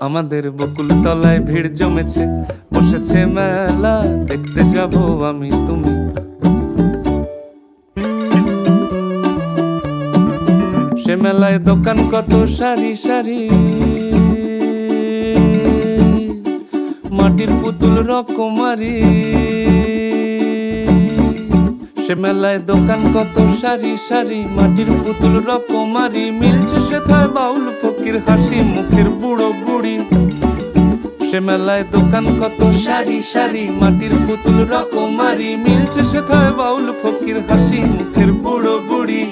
আমাদের বকুল তলায় ভিড় জমেছে, বসেছে মেলা, দেখতে যাব আমি তুমি। সে মেলায় দোকান কত সারি সারি, মাটির পুতুল রকমারি। সে মেলায় দোকান কত সারি সারি, মাটির পুতুল রকমারি। মিলছে সেথায় বাউল ফকির হাসি মুখের বুড়ো বুড়ি। সে মেলায় দোকান কত সারি সারি, মাটির পুতুল রকমারি। মিলছে সেথায় বাউল ফকির হাসি মুখের বুড়ো বুড়ি।